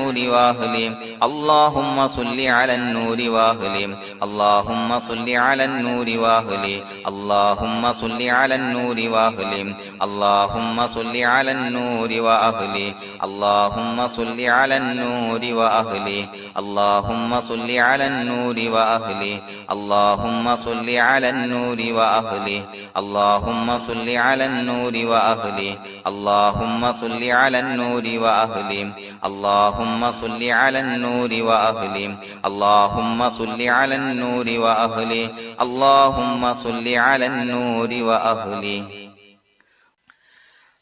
النور وأهله اللهم صل على النور وأهله اللهم صل على النور وأهله اللهم صل على النور وأهله اللهم صل على النور وأهله اللهم صل على النور وأهله اللهم صل على النور وأهله اللهم صل على النور وأهله اللهم صل على النور وأهله اللهم صل على النور وأهله اللهم صل على النور وأهله اللهم صل على النور وأهله اللهم صل على النور وأهله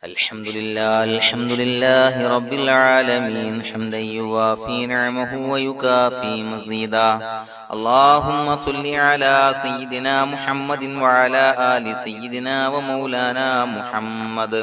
الحمد لله رب العالمين حمدا يوافي نعمه ويكافي مزيدا اللهم صل على سيدنا محمد وعلى آل سيدنا ومولانا محمد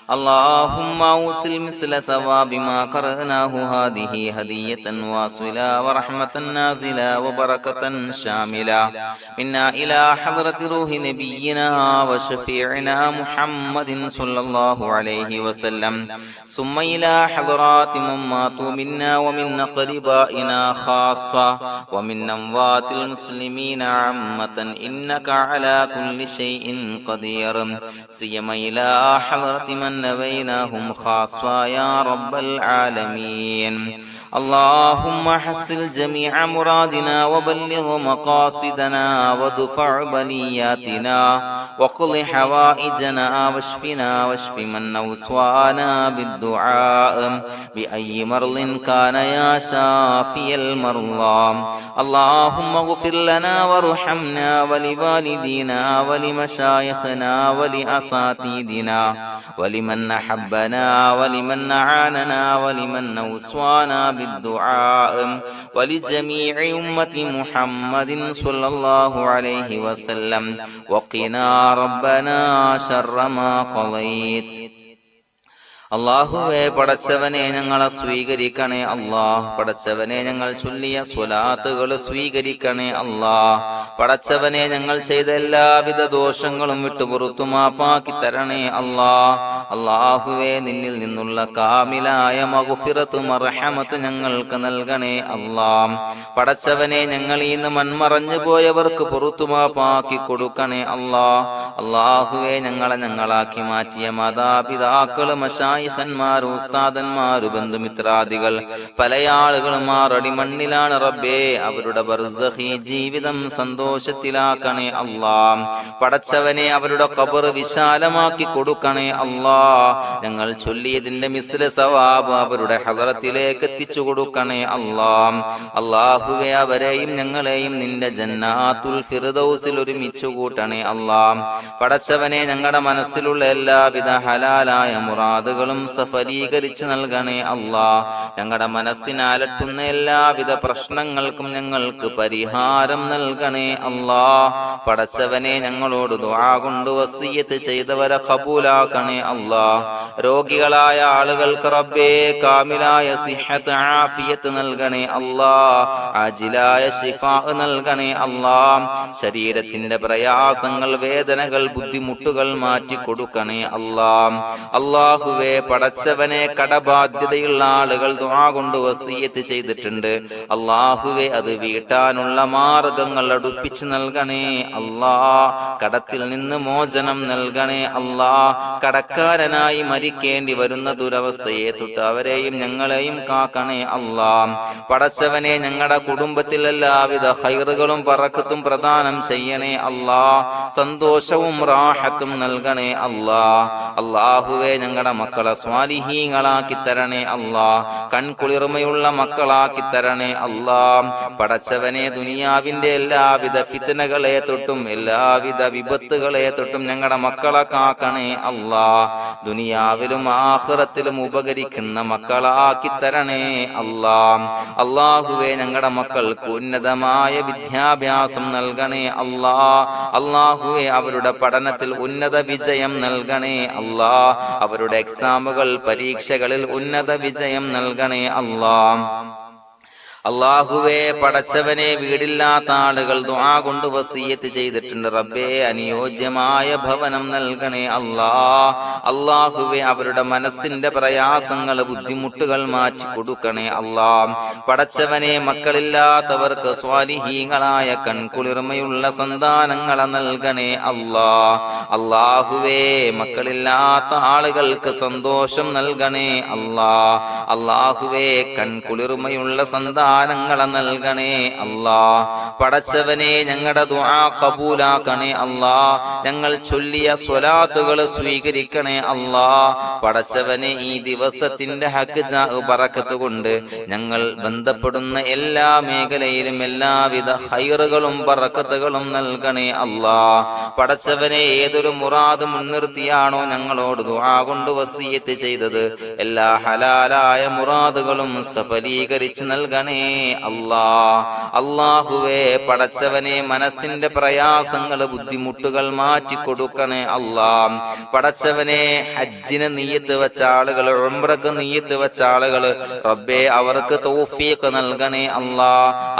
اللهم أوصل مثل ثواب ما قرأناه هذه هدية واصلة ورحمة نازلة وبركة شاملة منا إلى حضرة روح نبينا وشفيعنا محمد صلى الله عليه وسلم ثم إلى حضرات من ماتوا منا ومن أقربائنا خاصة ومن أموات المسلمين عامة إنك على كل شيء قدير سيما إلى حضرة من نبيناهم خاصة يا رب العالمين اللهم حصل جميع مرادنا وبلغ مقاصدنا ودفع بلياتنا وقض حوائجنا واشفنا واشف من أوصانا بالدعاء بأي مرض كان يا شافي المرضى اللهم اغفر لنا وارحمنا ولوالدينا ولمشايخنا ولأساتذتنا ولمن أحبنا ولمن أعاننا ولمن أوصانا بالدعاء ولجميع أمة محمد صلى الله عليه وسلم وقنا ربنا شر ما قضيت അല്ലാഹുവേ പടച്ചവനെ ഞങ്ങളെ സ്വീകരിക്കണേ അല്ലാഹ് പടച്ചവനെ ഞങ്ങൾ ചൊല്ലിയ സ്വലാത്തുകൾ സ്വീകരിക്കണേ അല്ലാഹ് പടച്ചവനെ ഞങ്ങൾ ചെയ്ത എല്ലാവിധ ദോഷങ്ങളും വിട്ടുപുറത്തു മാപ്പാക്കി തരണേ അല്ലാഹ് അല്ലാഹുവേ നിന്നിൽ നിന്നുള്ള കാമിലായ മഗ്ഫിറത്തും റഹ്മത്ത് ഞങ്ങൾക്ക് നൽകണേ അല്ലാഹ് പടച്ചവനെ ഞങ്ങൾ ഇന്ന് മൺമറഞ്ഞു പോയവർക്ക് പുറത്തു മാപ്പാക്കി കൊടുക്കണേ അല്ലാഹ് അല്ലാഹുവേ ഞങ്ങളാക്കി മാറ്റിയ മാതാപിതാക്കൾ ഖന്മാർ ഉസ്താദന്മാർ ബന്ധുമിത്രാദികൾ പല ആളുകളും ആറടി മണ്ണിലാണ് റബ്ബേ അവരുടെ ബർസഖി ജീവിതം സന്തോഷത്തിലാക്കണേ അല്ലാഹ് പടച്ചവനെ അവരുടെ ഖബർ വിശാലമാക്കി കൊടുക്കണേ അല്ലാഹ് ഞങ്ങൾ ചൊല്ലിയതിന്റെ മിസ്ല സവാബ് അവരുടെ ഹദറത്തിലേക്ക് എത്തിച്ചു കൊടുക്കണേ അല്ലാഹ് അല്ലാഹുവേ അവരെയും ഞങ്ങളെയും നിന്റെ ജന്നാത്തുൽ ഫിർദൗസിൽ ഒരുമിച്ച് കൂട്ടണേ അല്ലാഹ് പടച്ചവനെ ഞങ്ങളുടെ മനസ്സിലുള്ള എല്ലാവിധ ഹലാലായ മുറാദുകളും സഫലീകരിച്ച് നൽകണേ അല്ലാഹ് ഞങ്ങളുടെ മനസ്സിനെ അലട്ടുന്ന എല്ലാവിധ പ്രശ്നങ്ങൾക്കും ഞങ്ങൾക്ക് പരിഹാരം നൽകണേ അല്ലാഹ് പടച്ചവനെ ഞങ്ങളോട് ദുആ കൊണ്ട് വസിയ്യത്ത് ചെയ്തവരെ ഖബൂലാക്കണേ അല്ലാഹ് രോഗികളായ ആളുകൾക്ക് റബ്ബേ കാമിലായ സിഹത്ത് ആഫിയത്ത് നൽകണേ അല്ലാഹ് ആജിലായ ശിഫാ നൽകണേ അല്ലാഹ് ശരീരത്തിന്റെ പ്രയാസങ്ങൾ വേദനകൾ ബുദ്ധിമുട്ടുകൾ മാറ്റി കൊടുക്കണേ അല്ലാഹ് അല്ലാഹുവേ പടച്ചവനെ കടബാധ്യതയുള്ള ആളുകൾ ദുആ കൊണ്ട് വസിയ്യത്ത് ചെയ്തിട്ടുണ്ട് അല്ലാഹുവേ അത് വീട്ടാനുള്ള മാർഗങ്ങൾ അടുപ്പിച്ച് നൽകണേ അല്ലാഹ് കടത്തിൽ നിന്ന് മോചനം നൽകണേ അല്ലാഹ് കടക്കാരനായി മരിക്കേണ്ടി വരുന്ന ദുരവസ്ഥയെ തൊട്ട് അവരെയും ഞങ്ങളെയും കാക്കണേ അല്ലാഹ് പടച്ചവനെ ഞങ്ങളുടെ കുടുംബത്തിൽ എല്ലാവിധ ഖൈറുകളും ബറക്കത്തും പ്രദാനം ചെയ്യണേ അല്ലാഹ് സന്തോഷവും റാഹത്തും നൽകണേ അല്ലാഹ് അല്ലാഹുവേ ഞങ്ങളുടെ മക്കളെ സ്വാലിഹീങ്ങളാക്കി തരണേ അല്ലാഹ് കൺകുളിർമയുള്ള മക്കളാക്കി തരണേ അല്ലാഹ് പടച്ചവനെ ദുനിയാവിന്റെ എല്ലാവിധ ഫിത്നകളെ തൊട്ടും എല്ലാവിധ വിപത്തുകളെ തൊട്ടും ഞങ്ങളുടെ മക്കളെ കാക്കണേ അല്ലാഹ് ദുനിയാവിലും ആഖിറത്തിലും ഉപകരിക്കുന്ന മക്കളാക്കി തരണേ അല്ലാഹ് അല്ലാഹുവേ ഞങ്ങളുടെ മക്കൾക്ക് ഉന്നതമായ വിദ്യാഭ്യാസം നൽകണേ അല്ലാഹ് അല്ലാഹുവേ അവരുടെ പഠനത്തിൽ ഉന്നത വിജയം നൽകണേ അല്ലാഹ് അവരുടെ എക്സാമുകൾ പരീക്ഷകളിൽ ഉന്നത വിജയം നൽകണേ അല്ലാഹ് അല്ലാഹുവേ പടച്ചവനെ വീടില്ലാത്ത ആളുകൾ ദുആ കൊണ്ട് വസിയത്ത് ചെയ്തിട്ടുണ്ട്. റബ്ബേ അനുയോജ്യമായ ഭവനം നൽകണേ അല്ലാ. അല്ലാഹുവേ അവരുടെ മനസ്സിന്റെ പ്രയാസങ്ങൾ ബുദ്ധിമുട്ടുകൾ മാറ്റി കൊടുക്കണേ അല്ലാ. പടച്ചവനെ മക്കളില്ലാത്തവർക്ക് സ്വാലിഹീങ്ങളായ കൺകുളിർമയുള്ള സന്താനങ്ങളെ നൽകണേ അല്ലാ. അല്ലാഹുവേ മക്കളില്ലാത്ത ആളുകൾക്ക് സന്തോഷം നൽകണേ അല്ലാ. അല്ലാഹുവേ കൺകുളിർമയുള്ള സന്താനങ്ങളെ നൽകണേ അല്ലാ. പടച്ചവനെ ഞങ്ങളുടെ ദുആ ഖബൂലാക്കണേ അല്ലാ. ഞങ്ങൾ ചൊല്ലിയ സ്വലാത്തുകൾ സ്വീകരിക്കണേ അല്ലാ. പടച്ചവനെ ഈ ദിവസത്തിന്റെ ഹക്ക് ബറക്കത്ത് കൊണ്ട് ഞങ്ങൾ ബന്ധപ്പെടുന്ന എല്ലാ മേഖലയിലും എല്ലാവിധ ഖൈറുകളും ബറക്കത്തുകളും നൽകണേ അല്ലാ. പടച്ചവനെ ഏതൊരു മുറാദ് മുൻനിർത്തിയാണോ ഞങ്ങളോട് ദുആ കൊണ്ട് വസിയത്ത് ചെയ്തത് എല്ലാ ഹലാലായ മുറാദുകളും സഫലീകരിച്ച് നൽകണേ അല്ലാ. അല്ലാഹുവേ പടച്ചവനെ മനസ്സിന്റെ പ്രയാസങ്ങൾ ബുദ്ധിമുട്ടുകൾ മാറ്റി കൊടുക്കണേ അല്ലാ. പടച്ചവനെ ഹജ്ജിന് നിയ്യത്ത് വെച്ച ആളുകൾ, ഉംറക്ക് നിയ്യത്ത് വെച്ച ആളുകൾ റബ്ബേ അവർക്ക് തൗഫീഖ് നൽകണേ അല്ലാ.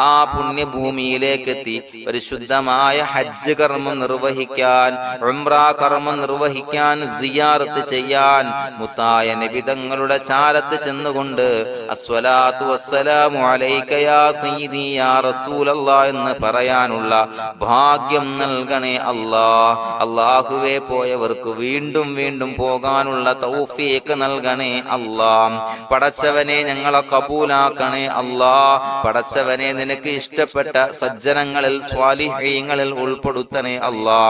ആ പുണ്യഭൂമിയിലേക്ക് എത്തി പരിശുദ്ധമായ ഹജ്ജ് കർമ്മം നിർവഹിക്കാൻ, ഉംറ കർമ്മം നിർവഹിക്കാൻ, സിയാറത്ത് ചെയ്യാൻ മുത്തായ നബി തങ്ങളുടെ ചാരത്ത് ചെന്നുകൊണ്ട് അസ്സലാത്തു വസ്സലാമു അലൈക യാ സയ്യിദി യാ റസൂലല്ലാഹ് എന്ന് പറയാനുള്ള ഭാഗ്യം നൽകണേ അല്ലാ. അല്ലാഹുവേ പോയവർക്ക് വീണ്ടും വീണ്ടും പോകാനുള്ള തൗഫീഖ് നൽകണേ അല്ലാ. പടച്ചവനെ ഞങ്ങളെ കബൂലാക്കണേ അല്ലാ. പടച്ചവനെ നിനക്ക് ഇഷ്ടപ്പെട്ട സജ്ജനങ്ങളിൽ സ്വാലിഹീങ്ങളിൽ ഉൾപ്പെടുത്തണേ അല്ലാ.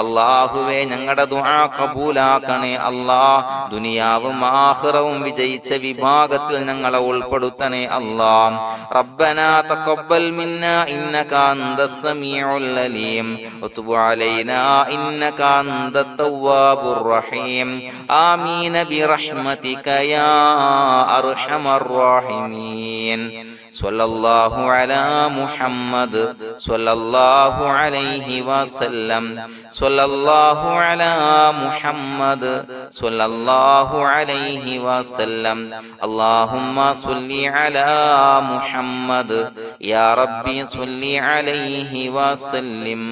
അല്ലാഹുവേ ഞങ്ങളുടെ ദുആ കബൂലാക്കണേ അല്ലാ. ദുനിയാവും ആഖിറവും വിജയിച്ച വിഭാഗത്തിൽ ഞങ്ങളെ ഉൾപ്പെടുത്തണേ അല്ലാ. റബ്ബനാ തഖബ്ബൽ മിന്നാ ഇന്നക അൻതസ് സമീഉൽ അലീം വതുബ് അലൈനാ ഇന്നക അൻതത് തവ്വാബുർ റഹീം. ആമീൻ ബിറഹ്മതിക യാ അർഹമർ റഹീമീൻ. സ്വല്ലല്ലാഹു അലാ മുഹമ്മദ് സ്വല്ലല്ലാഹു അലൈഹി വസല്ലം. സ്വല്ലല്ലാഹു അലാ മുഹമ്മദ് സ്വല്ലല്ലാഹു അലൈഹി വസല്ലം. അല്ലാഹുമ്മ സ്വല്ലി അലാ മുഹമ്മദ് യാ റബ്ബി സ്വല്ലി അലൈഹി വസല്ലം.